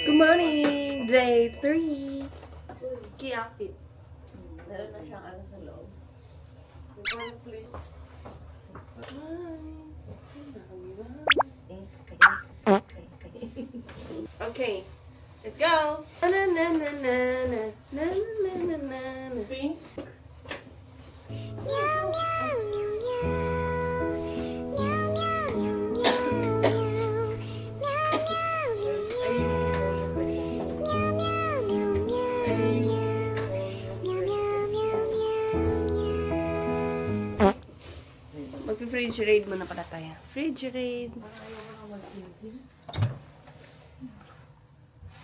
Good morning! Day 3! Ski outfit. Meron na siyang ano sa loob. Okay, let's go! Na na na na na na na na na na. Pink? Mag-refrigerate muna pala tayo. Refrigerate.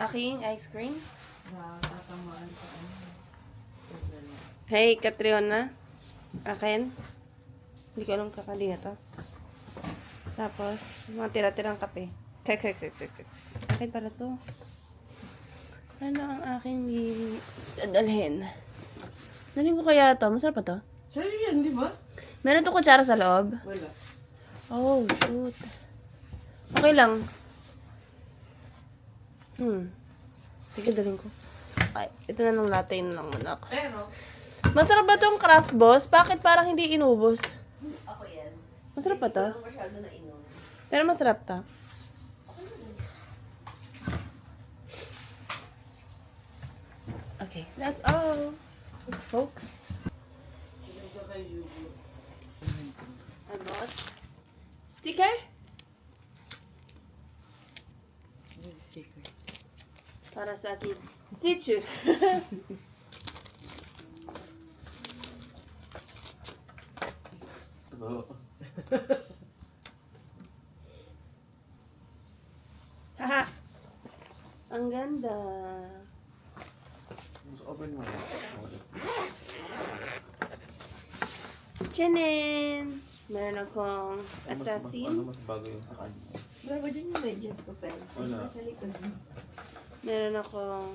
Aking ice cream. Hey, Catriona. Akin. Hindi ko alam kakali na to. Tapos, mga tira-tirang kape. Akin pala to. Ano ang aking dadalhin? Daling ko kaya to. Masarap pa to? Sa'yo yan, di ba? Meron to kutsara sa loob? Wala. Oh, shoot. Okay lang. Sige, daling ko. Ay, ito na lang latte na lang muna ako. Pero, Masarap ba tong Craft Boss? Bakit parang hindi inubos? ako yan. Masarap ba to? Hindi ko masyado na inom. Pero masarap to. Okay, that's all. Folks. Ano? Sticker? Stickers. Para sa akin. Sichu. Haha. Ang ganda. Mas open mo yan. Tchanen! Meron akong Ano assassin. mas bago yung sa kanya? Bravo din yung medyas ko, Pen. Wala. Sa likod. Meron akong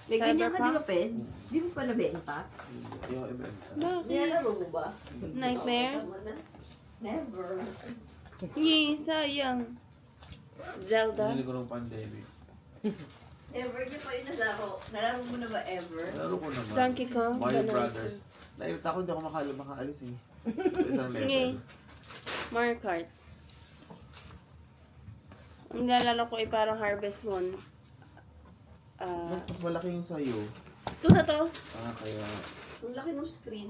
May ganyan ka, di Cyberpunk? ba, Pen? Di mo pa nabenta? Yung ibenta. Bakit? Nilalaro mo ba? Nightmares? Never. Yee, sayang. Zelda? Pinili ko ng pandemic. Ever niya pa yung nalaro. Nalaro mo na ba ever? Laro ko naman. Donkey Kong? Mario Ganun. Brothers. Nairita ako, hindi ako makaalis eh. Sa isang level. Sige. Mario Kart. Ang lalaro ko ay parang Harvest Moon. Mas malaki yung sa'yo. Ito na to. Kaya... Ang laki ng screen.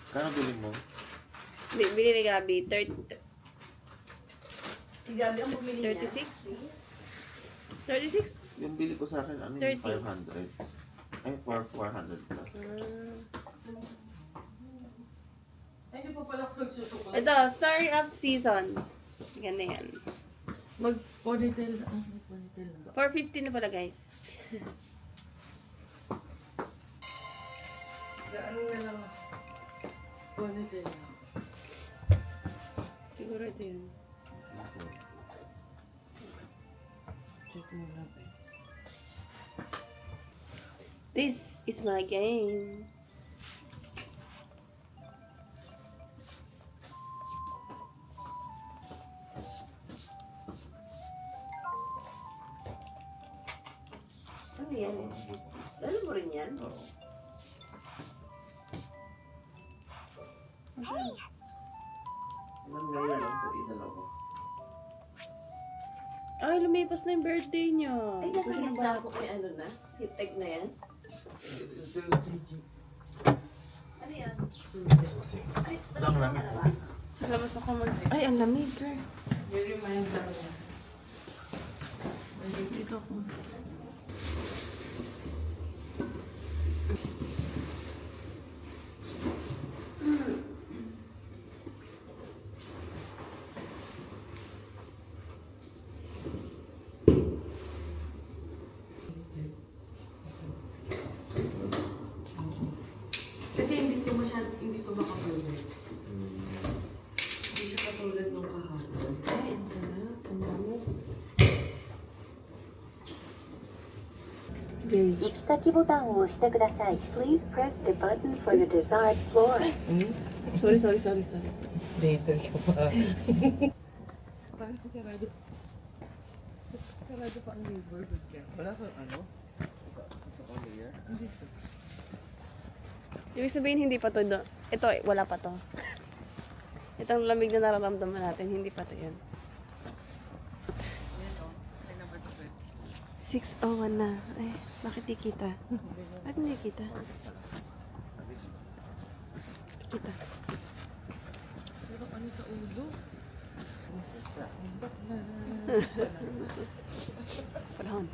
Kano bilhin mo? Bili ni Gabi. Si Gabi ang bumili niya. 36? 36? Yung bili ko sa akin, ano 30. yung 500? Ay, 400 plus. Ay, di pa pala nagsusukulan. Ito, Story of Season. Ganda yan. Mag-ponytail na. Ponytail na ba? 450 na pala, guys. Ano na lang. Ponytail na. Siguro ito yun. Check mo na, Pen. This is my game. Ano yan? Lalo mo rin yan? Oo. Ilang layer lang to, dalawa. Ay, lumipas na yung birthday niya. Ay, nasa gitna ko may ano na? Hit-tag na yan? Ano yan? Ay, Lang lamig. Sa labas ako mag... Ay, ang lamig, girl. reminder niya. Dito ako. Kasi hindi ko makapulot. Hindi siya katulad nung kahapon. Ay, ang sarap. Ang damo. 行き先ボタンを押してください。Please press the button for the desired floor. Sorry. Later ka pa. Parang sarado. Wala kang ano? Ito layer? Ibig sabihin, hindi pa to. Ito, wala pa to. Itong lamig na nararamdaman natin, hindi pa to yun. 6:01 na. Ay, bakit di kita? Bakit hindi kita? Kita. Pero ano sa ulo? Panahon.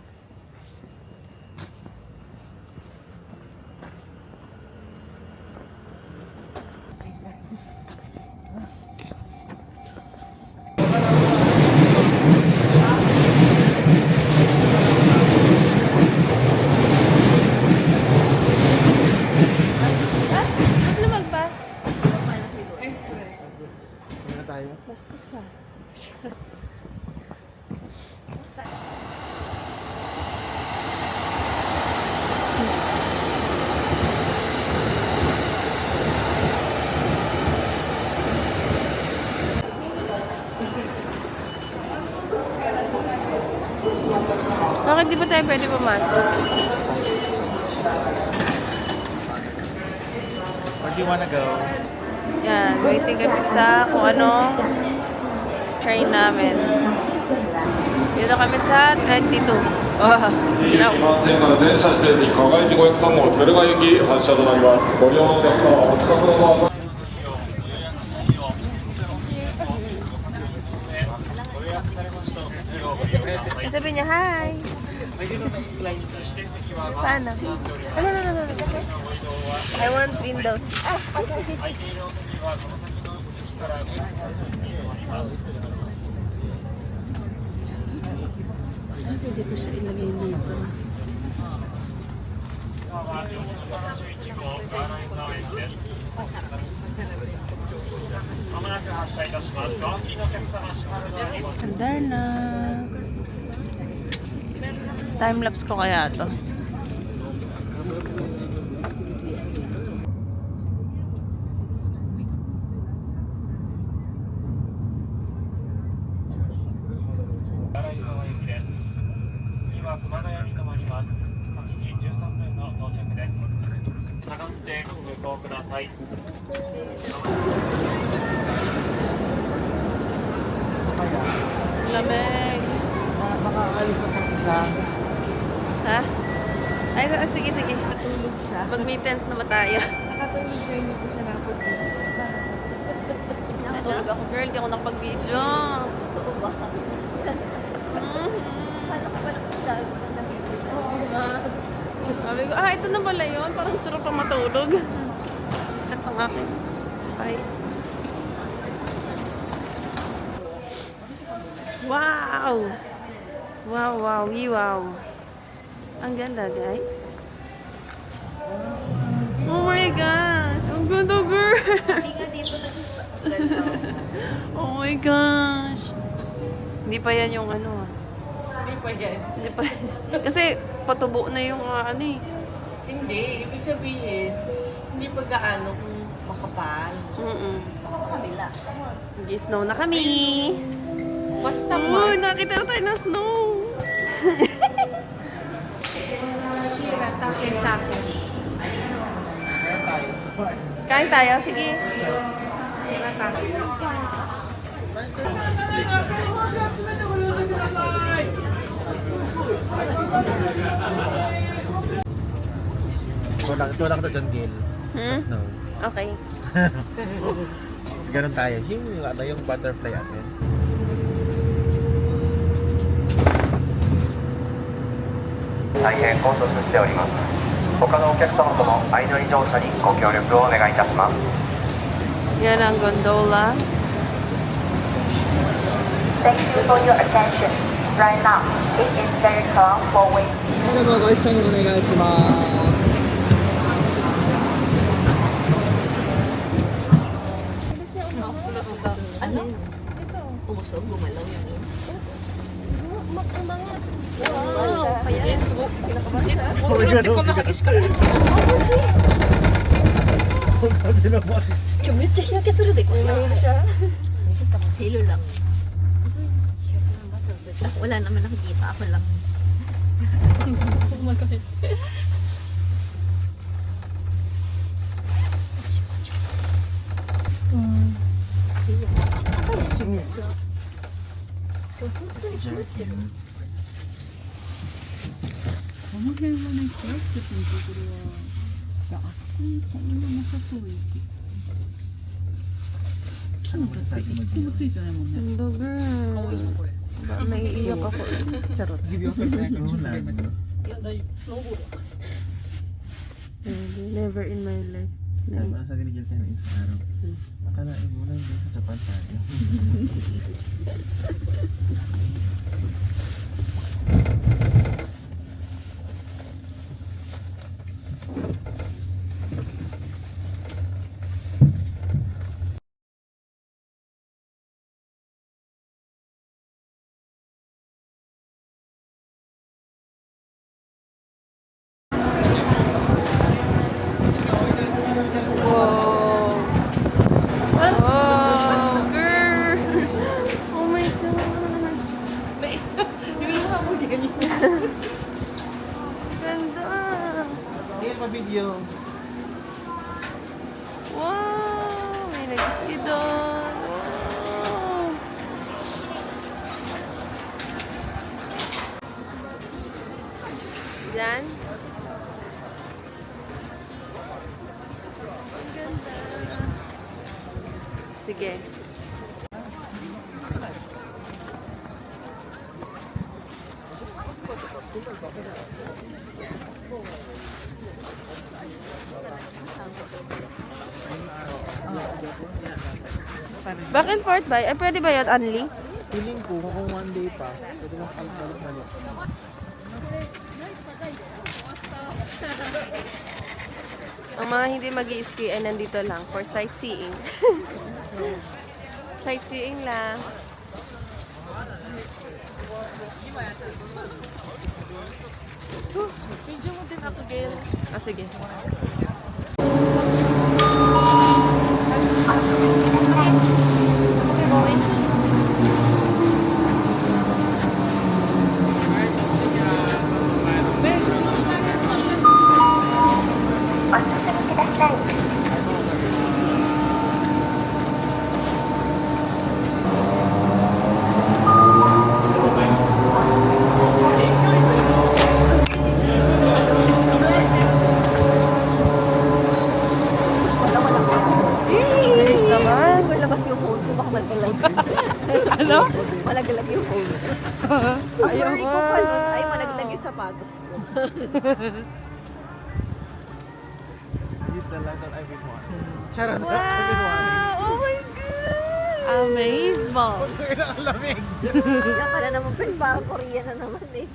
Ba't lumagpas? Express. Ano na tayo? Basta sa. Bakit di ba tayo pwede pumasok? Where do you wanna go? Yan, waiting kami sa kung ano train namin. Dito kami sa 22. Oh, no. 番線から電車施設に輝き503号敦賀行き発車となります。ご利用のお客様はお近くのドアから Sabi niya, hi! Paano? Ano? I want windows. Ah, okay. Pwede ko siya ilagay dito. Andar na. Time-lapse ko kaya to. Lamig. Makaalis na pang isa. Ha? Ay, sige. Natulog siya. Mag-meetings na ba tayo? Nakatulog siya, hindi ko siya napagod. Natulog ako, girl. Di ako nakapag-video. Gusto ko ba? Paano ka ba nakasalabi mo na Oo nga. Sabi ko, ito na pala yun. Parang sarap pa matulog. Ito ang akin. Bye. Wow! Wow. Ang ganda, guys. Oh my gosh! Ang ganda, girl! Hindi nga dito Oh my gosh! Hindi pa yan yung ano. Hindi pa yan. Hindi pa. Kasi patubo na yung ano eh. Hindi. Ibig sabihin, hindi pa gaano kung makapal. Baka sa kabila. Nag-snow na kami. Basta Oh, nakita na tayo ng snow. Shira, take sa akin. Kaya tayo. Kain tayo, sige. Shira, take. Ito lang ito dyan, Gil. Sa snow. Okay. So, ganun tayo. Yung butterfly atin. 大変混雑しております。他のお客様との相乗り乗車にご協力をお願いいたします。 Yan ang gondola. Thank you for your attention. Right now, it is very calm for waiting. どうぞご一緒にお願いします。 Ano? Ito. Umusog, gumalaw yun. Wow, yes. Di ko nakag-iskat. 今日めっちゃ日焼けするでこれ。ミスターテルラン。Wala naman nakikita. Ako lang. Hello, girl. Ba, naiiyak ako. Charot. Never in my life. Sabi na sa ganigil ka ng isang araw. Akalain mo na hindi sa Japan tayo. Wow. Oh, girl. Oh my gosh. Ganda. Hey, pa-video. Wow. May nag-ski doon. Wow. Yan. Ang ganda. Sige. Back and forth ba? Eh, pwede ba yun, Anli? Feeling ko, kung one day pa, pwede lang palit-palit. Ang mga hindi mag-i-ski ay nandito lang for sightseeing. Sightseeing lang. Video mo din ako, Gail. Ah, sige. Bilis naman. Labas yung phone ko. Baka malagalag. Ano? Malagalag yung phone ko. Ayaw Sorry ko pa. Ay, malaglag yung sapatos ko. This is the London I've been wanting. Charot! Wow! Oh my God! Amazing! Lamig! Yan pala naman, friend. Parang Korean na naman eh.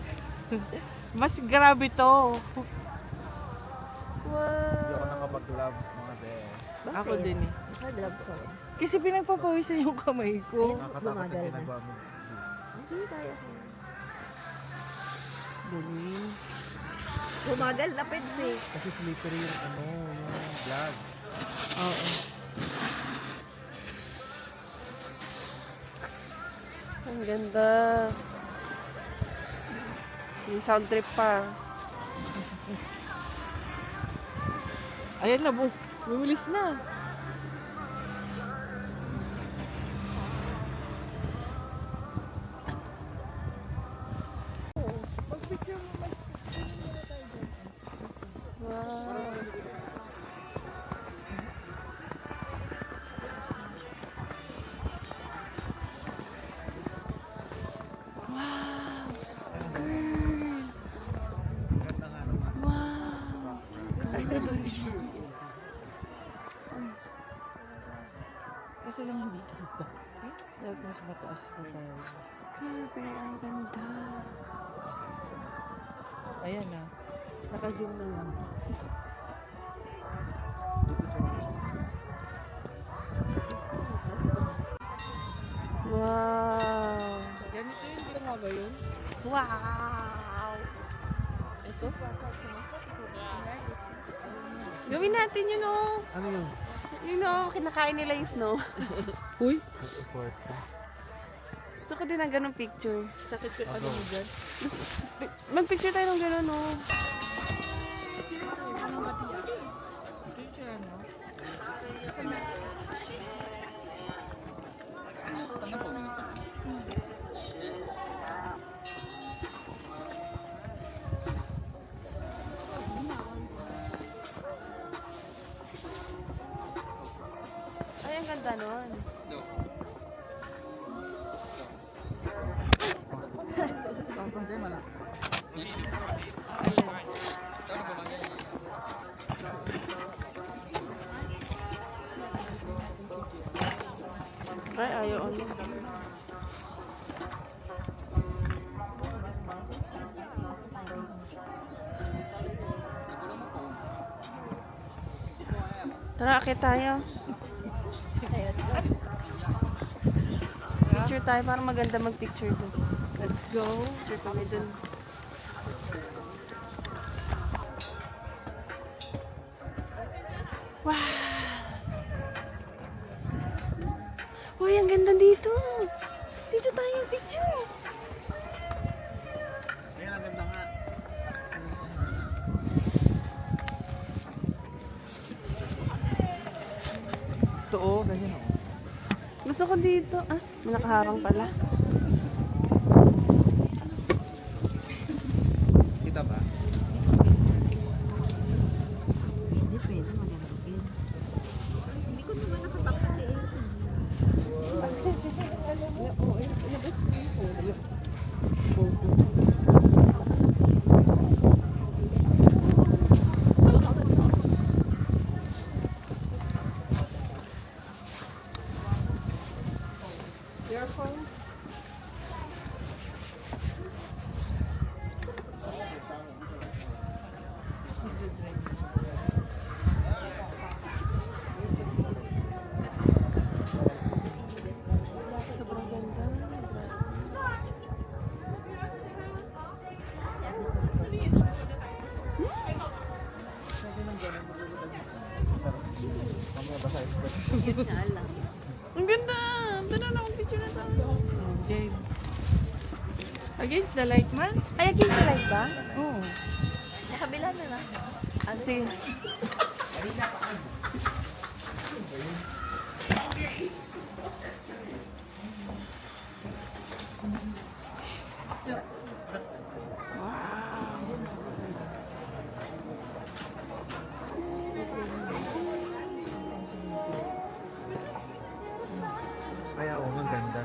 Mas grabe to. Hindi ako Wow! nakapag-gloves mga be. Ako din eh. Nag-gloves ako. Kasi pinagpapawisan yung kamay ko. Nakakatakot Bumagal yung na. ginagawa mo. Hindi kaya ko. Galing. Bumagal na, Peds eh. Kasi slippery yung ano, yung gloves. Oo. Ang ganda. Yung sound trip pa. Ayan na, bumilis na. Wow. Wow. Girl. Wow. Kasi lang hindi kita. Dapat mas mataas pa tayo. Grabe, ang ganda. Ayan na. Naka-zoom na lang. Wow. Ganito yung ginawa ba yun? Wow. Ito? Gawin natin yun, oh. Ano yun? Yun, oh. Kinakain nila yung snow. Uy! Nag-effort ka. Gusto ko din ng ganong picture. Sakit ko ano mo dyan? Mag-picture tayo ng ganon, oh. Ay, ang ganda nun. Ay, ayaw ano. Tara, akit tayo. Picture tayo para maganda mag-picture dun. Let's go. Picture kami dun. Wow! Uy, ang ganda dito! Dito tayo picture! Ayun, ang ganda nga. Ito oh, ganyan oh. Gusto ko dito. Ah, may nakaharang pala. Kita ba? Hindi pwede mag-alapin. Hindi ko naman nakapakali eh. Your phone? Sobrang ganda. Yun nga lang. Ang ganda! Tara na, mag-picture na tayo. Game. Against the light man? Ay, against the light ba? Oo. Nakabila na na. Ano Sige. Ay, oo, ang ganda.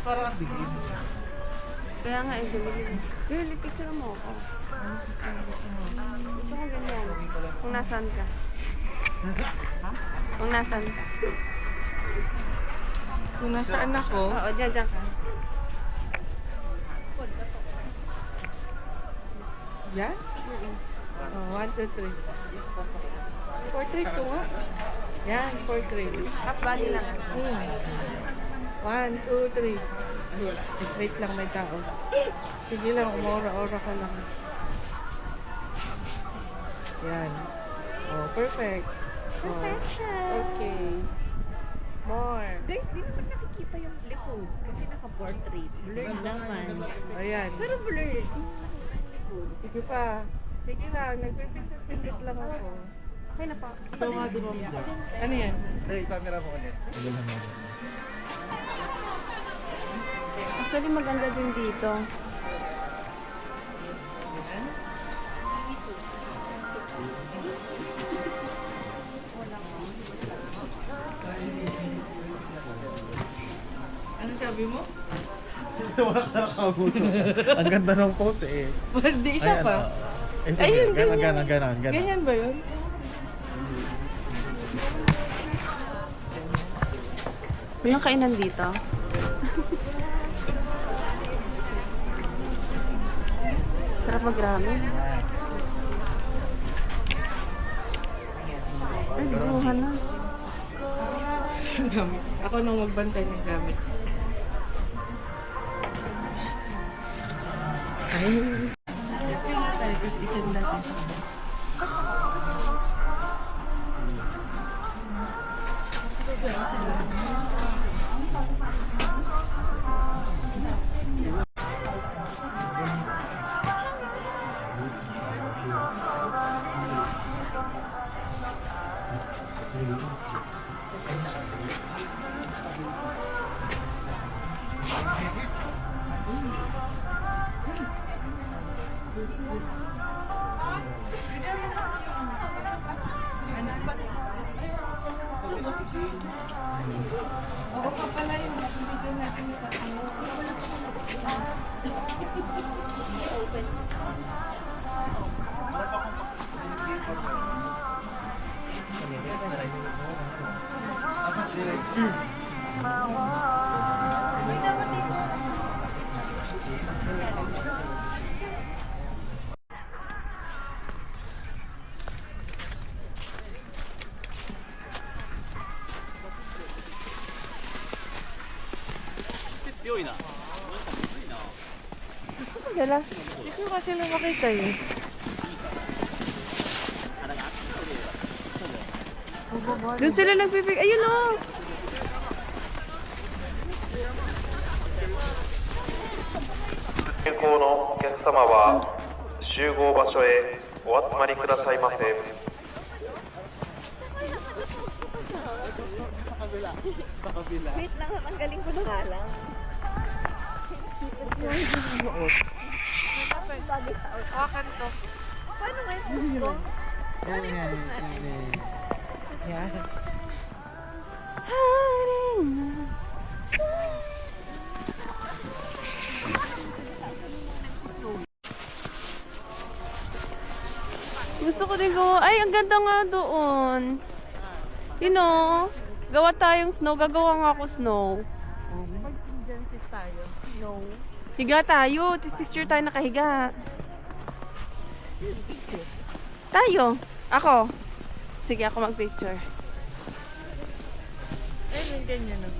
Parang ang dilim. Kaya nga, eh, dumilim. Really, picture mo ako. Gusto ko ganyan. Kung nasaan ka. Kung nasaan ka. Kung nasaan ako, Oo, dyan ka. yan? Oh, 1, 2, 3. Portrait ko nga. Yan, portrait. Half body lang. 1, 2, 3. Wait lang, may tao. Sige lang, umora-ora ka lang. Yan. Oh, perfect. Perfection! Okay. More. Guys, di naman nakikita yung likod. Kasi naka-portrait. Blurred naman. Ayan. Pero blurred. Sige pa. Sige lang, nagpipindot lang ako. Okay na pa. Ito nga, di ba? Ano yan? Hey, camera mo ulit. Ayun lang ako. Actually, maganda din dito. Ano sabi mo? Wala ka nakamuso. Ang ganda ng pose eh. Di isa Ayan, pa. Eh, sige, Ayun, ganon, ganyan. ganon, ganon, ganon. Ganyan ba yun? May yung kainan dito. Sarap mag-ramen. Ay, bubuhan na. ng gamit. Ako nang magbantay ng gamit. Ay. Siyempre nga tayo, tapos isend natin sa Dala. Hindi ko kasi lang makita eh. Doon sila nagpipig. Ayun oh! 入港のお客様は集合場所へお集まりくださいませ。 Wait lang, tanggalin ko na nga lang. Hawakan to. Paano nga yung post ko? Yan, yan, yan. Yan. Gusto ko din gawa. Ay, ang ganda nga doon. You know, gawa tayong snow. Gagawa nga ako snow. Mag-contingency tayo. No. Higa tayo. Picture tayo nakahiga. Tayo. Ako. Sige, ako mag-picture. Ay, may ganyan no.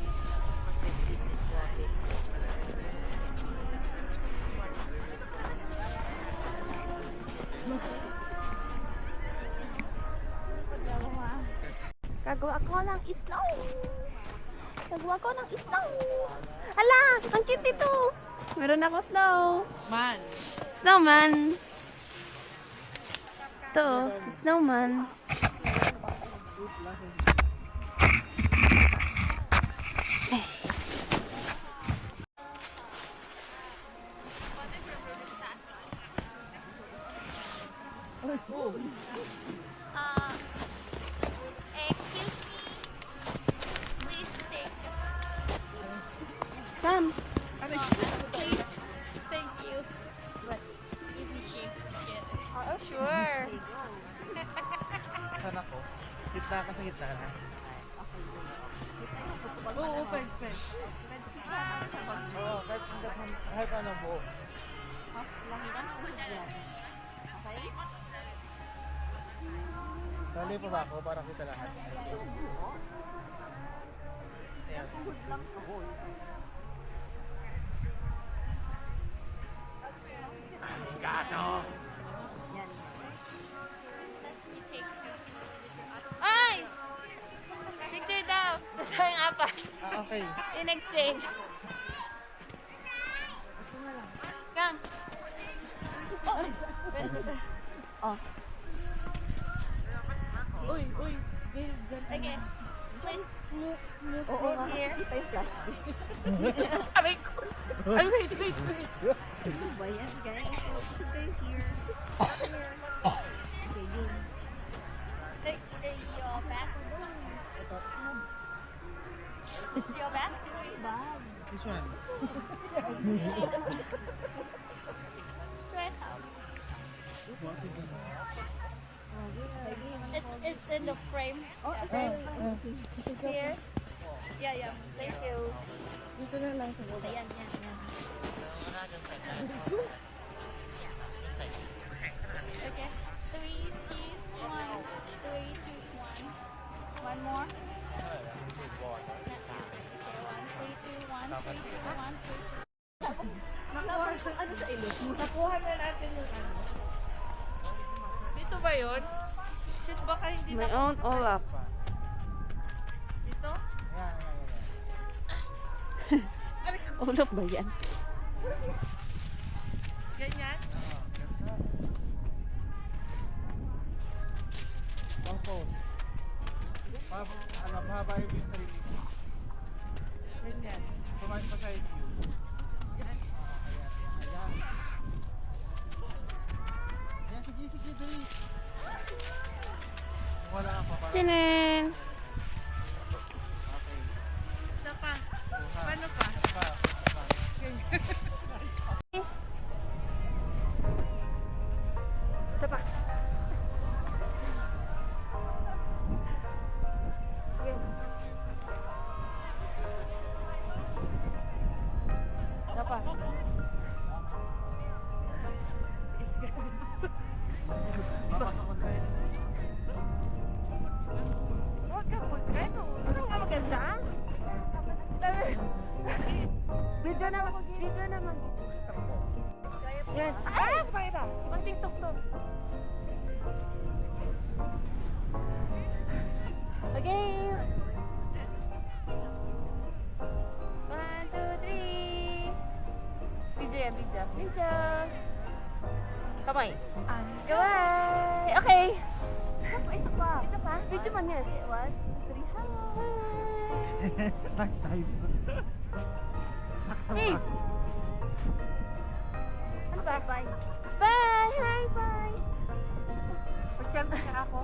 Gagawa ko ng snow. Gagawa ko ng snow. Hala, ang cute ito. Meron ako snow. Man. Snowman. Ito, snowman. Excuse me. Please take. Come. Please. Thank you. But if we shave together. Oh, sure. Saan ako? Gitna ka sa gitna na. Oo, pwede. Oo, kahit ano buo. Dali pa ba ako para kita lahat? Ayan. Let me take Ay! Picture daw. Gusto yung apat. Ah, okay. In exchange. Come. Oh. Uy. Okay. Please move here. Ito yung plastic. Aray ko. Ay, wait. Ano ba yan, guys? Focus kayo here. Okay, game. Your back. Your back. Which one? Red house. It's in the frame. Here. Yeah. Thank you. Ayan, yan. Okay. 3, 2, 1. 3, 2, 1. One more. Ano sa ilot mo? Nakuha na natin yung ano. Dito ba yun? Shit, baka hindi My na. own Olaf. Dito? Olaf ba yan? Ganyan? Mahaba yung sarili mo. Ganyan. Kumain pa side view. Yan. Ayan. Ayan, sige, dali. Wala ka pa. Tinin! Okay. Isa pa. Paano pa? Ito pa. Sige. Ito pa. Papasok ko sa'yo. Huwag ka magkano. Ano nga maganda? Video naman. Yan. Ah! Paira! Konting tuktok. Okay. 1, 2, 3. Video yan, video. Kamay. Kamay. Okay. Isa pa. Video man yan. 1, 2, 3. Hi. Nag-type. Hey! Ano ba? Bye! Bye! Hi! Bye! Picture mo ka ako?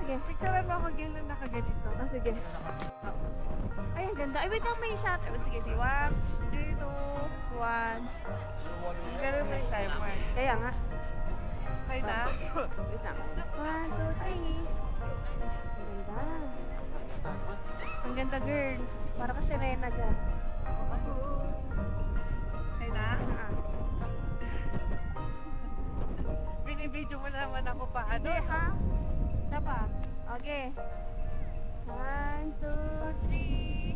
Sige. Picture mo ako gil na nakaganito. Sige. Ay, ang ganda. Ay, wait lang, may shot. Sige, 1, 3, 2, 1. Ganun may timer. Kaya nga. Okay na? Wait lang. 1, 2, 3. Ang ganda. Ang ganda, girl. Para ka Serena dyan. Okay na? Binibidyo mo naman ako pa. Ano? Hindi, ha? Isa pa. Okay. 1, 2, 3.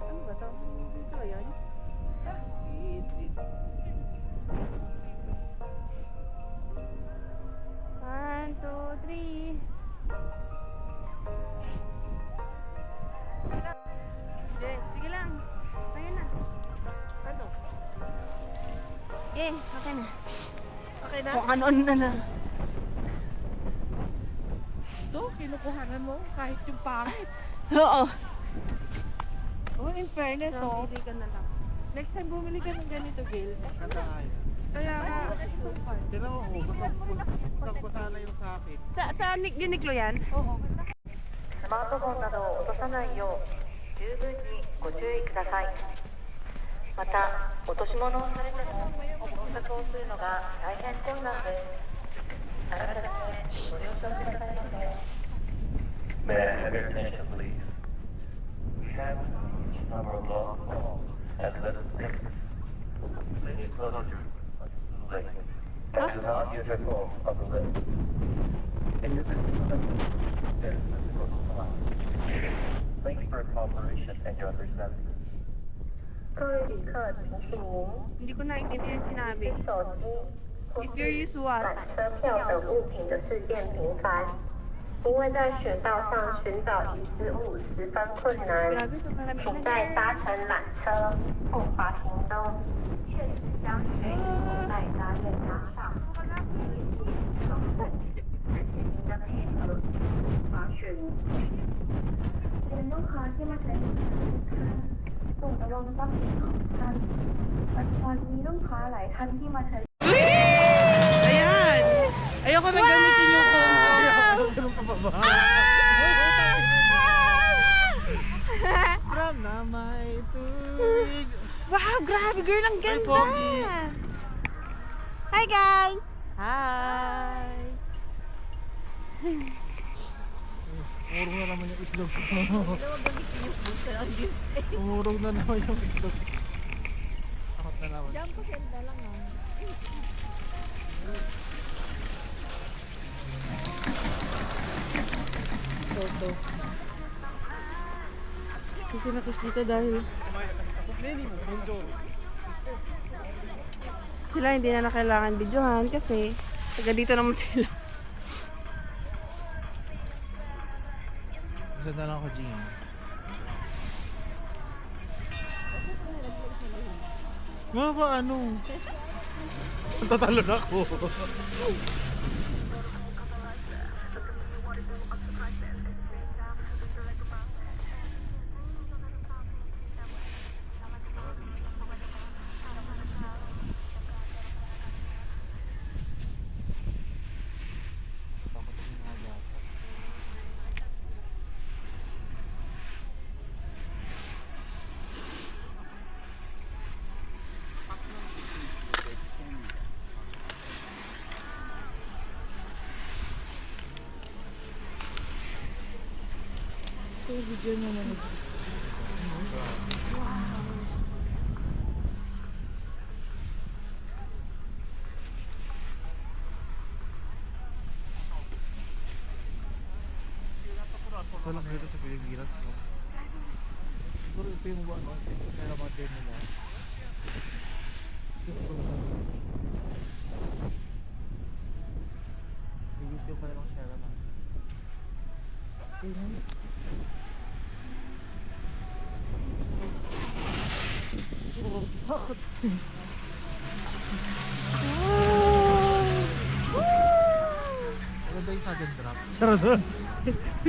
Ano ba to? Ito ba yun? One, two, three. Sige lang. Ayun na. Ano? Okay na. Okay na? Kung ano na na. Ito, kinukuhanan mo kahit yung pangit. Oo. Oh, in fairness, oh. Pili ka na lang. Next time bumili ka ng ganito, Gil. Ganda nga yun. Kaya nga. Tira mo, gusto ko sana yung sa akin. Sa Uniqlo yan? Oo. スマートフォンなどを落とさないよう十分にご注意ください。また落とし物をされても捜索をするのが大変困難です。改めてご了承くださいませ。 May I have your attention, please? We have a number of lost calls at Little Six. Please close your list. And do not use your phone on the list. In your Thank you for your cooperation and your understanding. 各位旅客提醒您， Hindi ko naintindihan yung sinabi. 手机、 If you use what? 买车票等物品的事件频繁，因为在雪道上寻找遗失物十分困难。 Grabe, so marami 请 na 在搭乘缆车或滑行中，确实将水桶在搭链搭上，充分，感谢您的配合。滑雪。เป็นลูกค้าที่มาใช้บริการโปรดระวังทรัพย์สินของท่านปัจจุบันมีลูกค้าหลายท่านที่มาใช้ Ayan! Ayoko na gamitin yung phone ko. Ganun ka pa ba? From na may tuwig. Wow, grabe girl, ang Ay, ganda! Pogi. Hi guys! Hi! Umurong na naman yung itlog ko. Umurong na naman yung itlog. Takot na naman. Jump kasi na lang ah. Toto. Kasi nakikita dahil sila hindi na kailangan videohan kasi taga dito naman sila. Isa na lang ako, Jean. Mga ba ano? Tatalon ako. Video na naman. Walang dito sa Pilipinas, no? Siguro ito yung ano, kaya mga din nila. YouTube pa lang share naman. Ano ba yung sudden drop?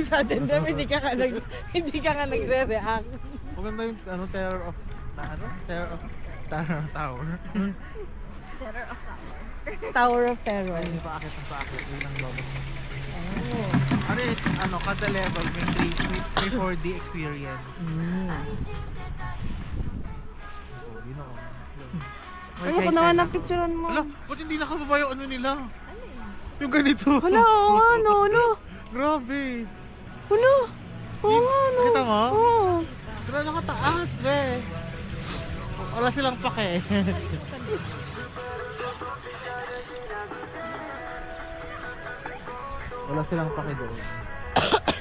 Sa atin daw, hindi ka nga nagre-react. Maganda yung ano, Terror of Tower. Tower of Terror. Hindi pa akit ng paakit, yun ang lobo. Ano eh, ano, kada level may 4D experience. Yun ako. Ayoko naman ng picturean mo. Wala, ba't hindi nakababa yung ano nila? Yung ganito. Wala, oo nga, no. Grabe. Wala. Oo nga, no. Nakita mo? Oo. Wala nakataas, be. Wala silang pake. Wala silang pake doon.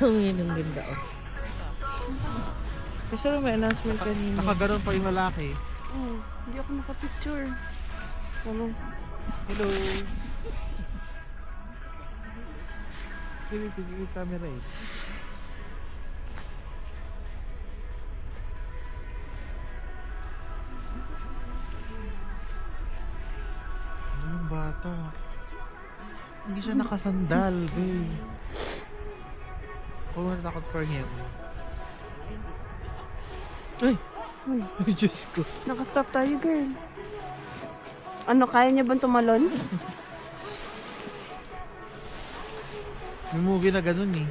Yun ang ganda, oh. Kasi may announcement kanina. Nakaganon pa yung lalaki. Oh, hindi ako nakapicture. Ano? Hello. Sige, yung camera eh. Ano yung bata? Hindi siya nakasandal, babe. Huwag mo natakot for him. Ay! Ay, Diyos ko. Nakastop tayo, girl. Ano, kaya niya bang tumalon? May movie na ganun eh.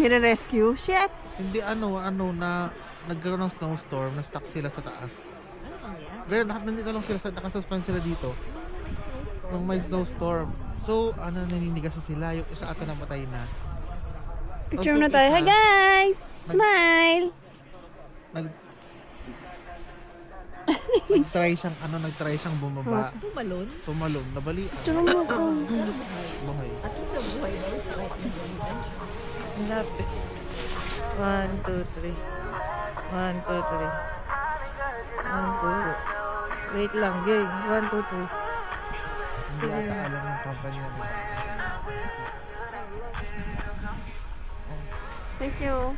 Nire-rescue? Shit! Hindi ano na nagkaroon ng snowstorm, na-stuck sila sa taas. Ganun, nandito lang sila, nakasuspend sila dito. Nung may snowstorm. So, naninigas na sila. Yung isa ata namatay na. Picture Also, na tayo. isa, Hi, guys! Smile! Nagtry siyang bumaba. Tumalon. Nabali. Picture mo ako. Buhay. Lapit. 1, 2, 3. 1, 2, 3. 1, 2. Wait lang, game. 1, 2, 3. Hindi ata alam ng company na nila. Thank you.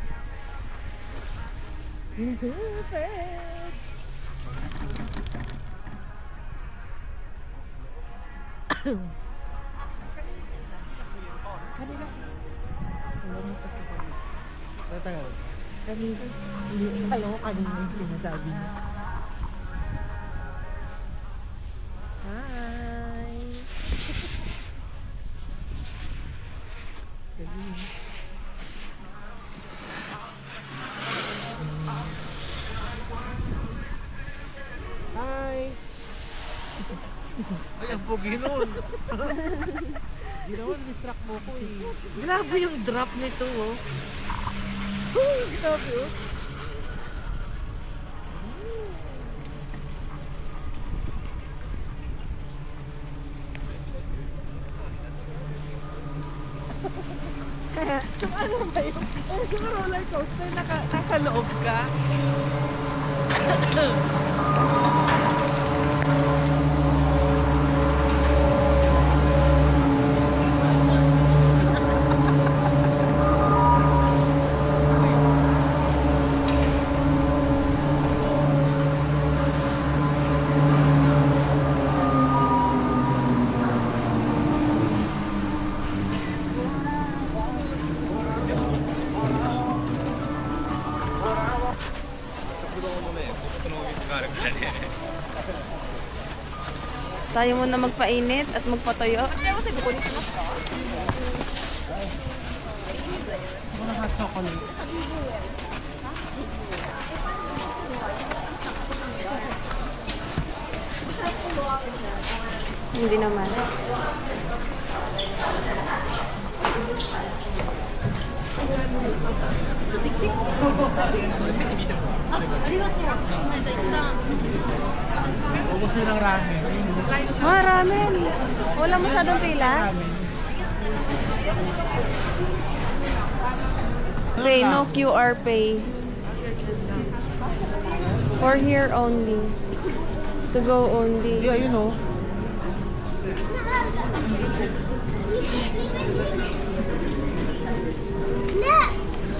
Tatagal. Alam ko kanina yung sinasabi niya. Hi! Hi! Ay, ang pogi nun. Hindi naman, distract mo ko eh. Grabe yung drop nito, oh. Grabe, oh. Ano ba yun? Yung roller coaster, nasa loob ka. Tayo muna magpainit at magpatuyo. Hindi naman. Ubus yun ng ramen. Ramen. Wala masyadong pila. Pay, no QR pay. For here only. To go only. Yeah, you know.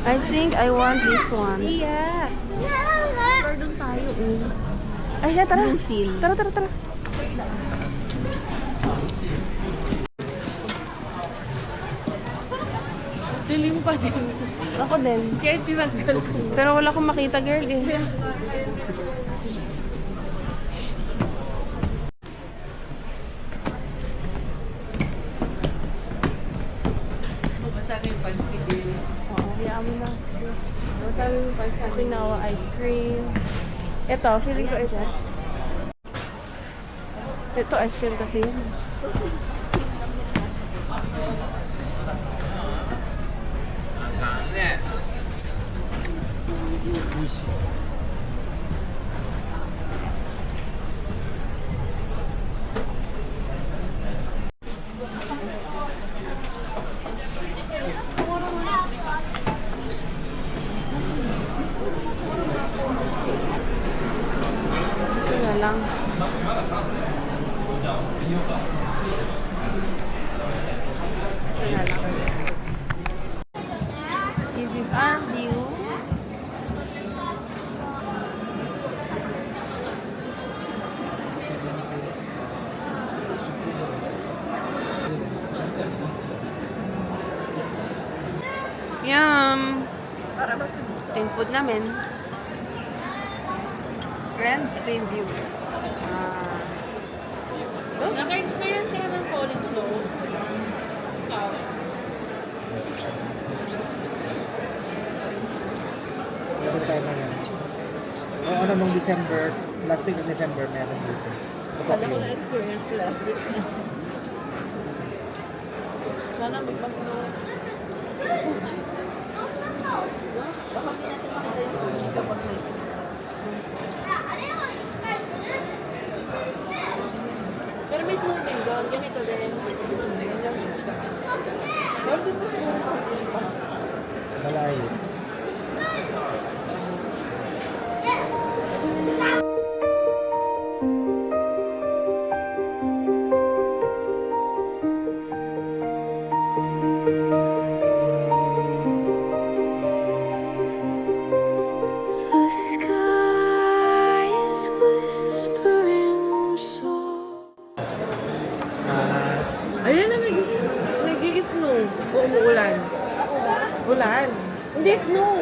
I think I want this one. Yeah. Doon tayo. Ay, siya, tara. Tara, tara, tara. Dilim pa din. Ako din. Kaya tinanggal ko. Pero wala akong makita, girl, eh. Basta na yung pants ni Gil. Oo, hayaan mo na. Sis. Madami mo pa sa Pinawa ice cream. Ito, feeling ko ito. Ito, ice cream kasi yun. Ito na lang. Ito na lang. This is our view. Yum! Ito yung food namin. Rent review. Naka-experience ka ng falling snow? Ikaw? Every time na yan. O ano, nung December, last week of December, meron dito. Sa Alam ko Tokyo. na-experience ko last week. Sana may pag-snow. Baka hindi natin makita yung Fuji kapag may snow. Pero may snow din doon. Ganito din. Ganyan. Pero di ba snow pa? Malayo. The sky is whispering soft. Ayan na, nag-i-snow. O umuulan. Ulan. Hindi snow.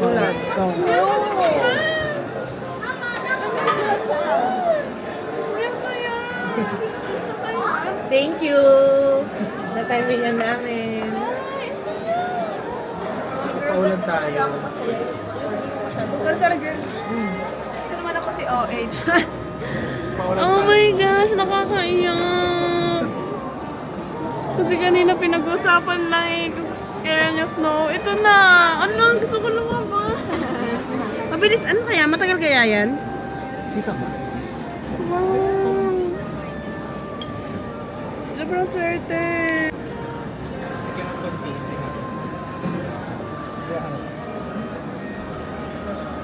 Ulan. Snow. Thank you. Na-timing namin. Paulan tayo. Pero sana, girl. Ito naman ako si OH. Paulan Oh tayo. my gosh, nakakaiyak. Kasi kanina pinag-usapan lang eh. Kaya niya snow. Ito na. Ano, gusto ko lumabas. Mabilis, ano kaya? Matagal kaya yan? Dito ba? Wow. Sobrang swerte. I cannot contain.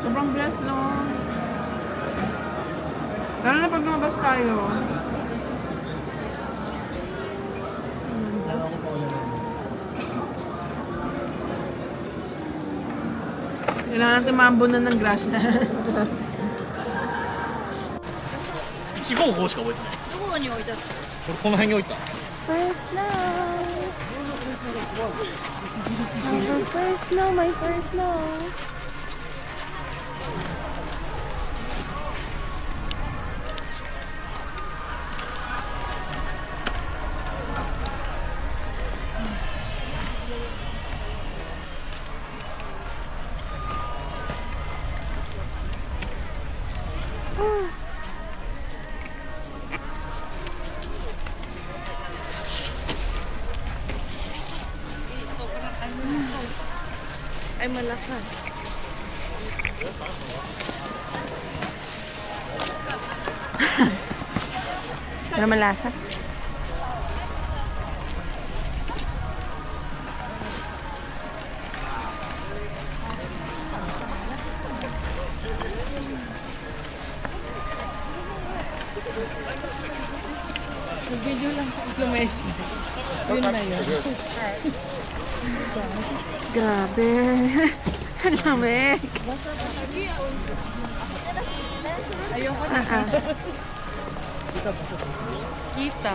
Sobrang blessed, no? Lalo na pag lumabas tayo. Alam ko pa ulan. Kailangan natin maambunan ng grass na. 1号砲しか覚えてない。どこに置いた？俺この辺に置いた。 First snow. My first snow, my first snow. Ay, malakas. Pero malasa. Video lang sa Lumes. Yun na yun. Grabe. Ang lamig. Ayoko na. Kita.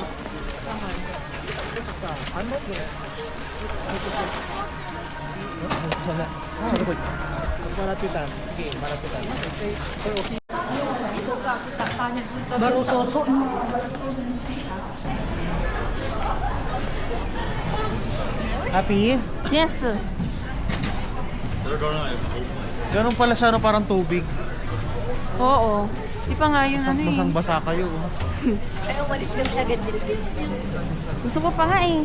Malapitan. Sige, malapitan. Baru soso. Happy? Yes. Ganun pala siya, no, parang tubig. Oo. Di pa nga yun ano eh. Basang-basa kayo. Gusto ko pa nga eh.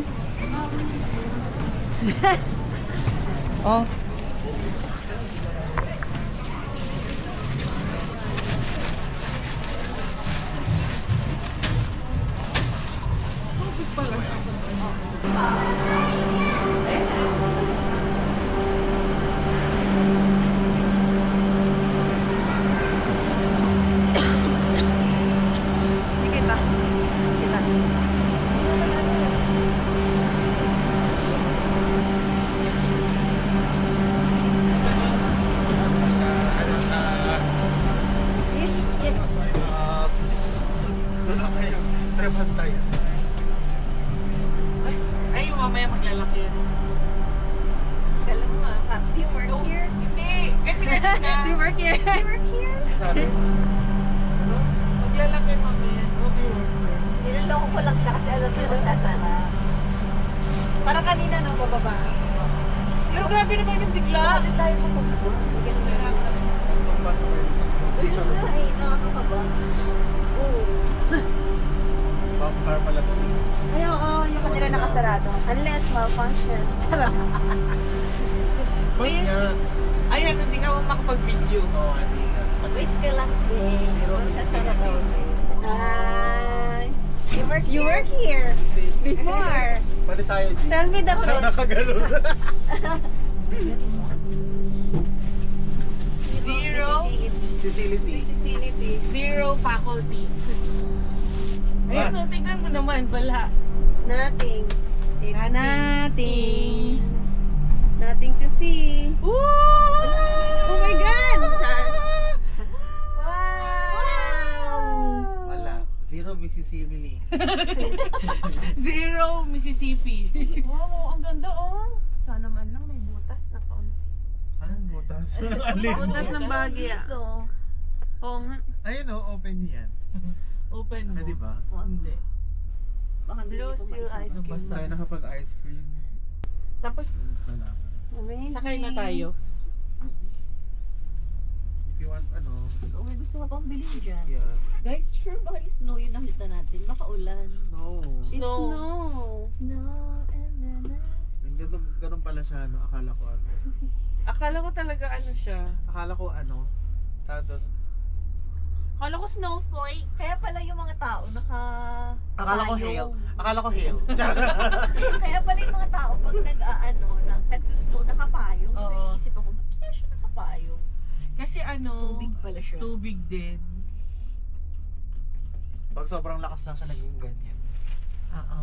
Oh. Hindi kita. Kita. Doon na kayo. Trepan tayo. Ay, mamaya maglalaki yan. Alam mo ah, do you work here? Hindi. Kasi ganito na. Do you work here? Do you work here? Sabi. Maglalaki mamaya. Nilaloko ko lang siya kasi alam niya magsasara. Parang kanina no, bababa. Pero grabe naman yung bigla. Bakit tayo mo magbo? Ayun nga eh, nakakakaba. Oo. Vampire pala to. Ay, oo, yung kanila nakasarado. Unless malfunction. Charot. Wait nga. Ayan, hindi ka mo makapag-video. Oo, hindi nga. Wait ka lang, eh. Magsasara daw, eh. Hi. You work here. Before. Bali tayo. Tell me the truth. Nakagano. Zero. Facility. Zero faculty. Ayun, no, tingnan mo naman, wala. Nothing. It's Nothing. nothing to see. Woo! Oh my God! Wala. Zero Mississippi. Zero Mississippi. Wow, ang ganda oh. Sana man lang may butas na kaunti. Anong butas? Alis. Butas ng bagya. Dito. Oo nga. Ayun o, open yan. Open mo. Ah, di ba? Hindi. Baka hindi Blue ko steel maisip. ice cream. Tayo nakapag-ice cream. Tapos, Wala. Amazing. sakay na tayo. If you want, ano, Kung may gusto ka pang bilhin dyan. yeah. Guys, sure ba yung snow yung nakita natin? Baka ulan. No. Snow. Snow and then... Ganun pala siya, no? Akala ko ano. Akala ko talaga ano siya. Akala ko ano. Tado. Akala ko snowflake. Kaya pala yung mga tao Akala ko hail. payong. Akala ko hail. Kaya pala yung mga tao pag nagsusnow nakapayong. So Oo. iisip ako, ba't kaya siya nakapayong? Kasi ano, Tubig pala siya. tubig din. Pag sobrang lakas lang siya naging ganyan. Oo.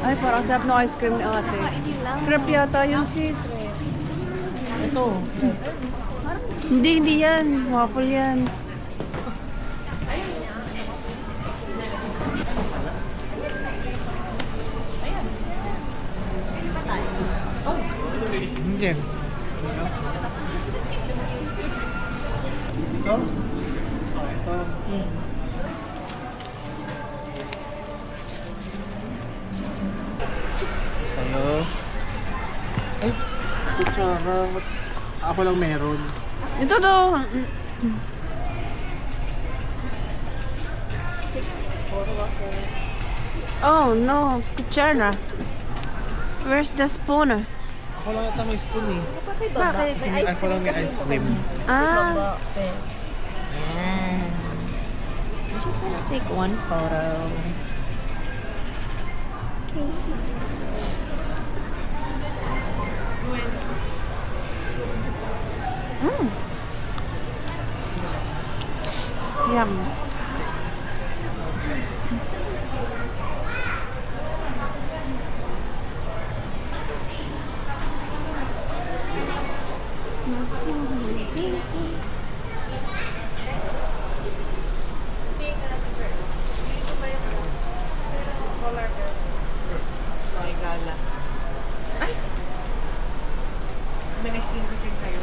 Ay, parang sarap ng ice cream ni ate. Crepe yata yun, sis. Ito. Hindi yan. Waffle yan. Yan. Ito? Oh, ito. Sa'yo. Ay, kutsara. Ako lang meron. Ito to. Oh no, kutsara. Where's the spoon? Ako lang ata may spoon eh. Bakit? Kasi ako lang may ice cream. Ah, I just want to take one photo. yum. May gala. Ay! May nag-sing kasi sa'yo.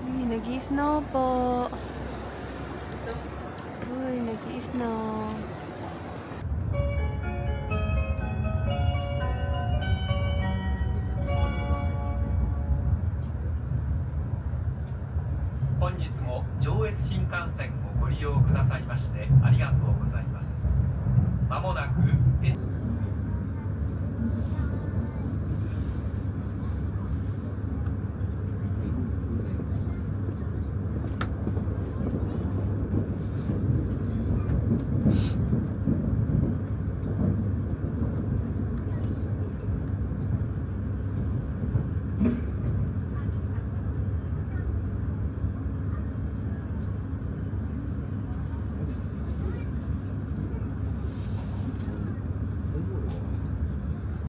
Uy, nag-i-snow po. Uy, nag-i-snow.本日も上越新幹線をご利用くださいましてありがとうございます。まもなく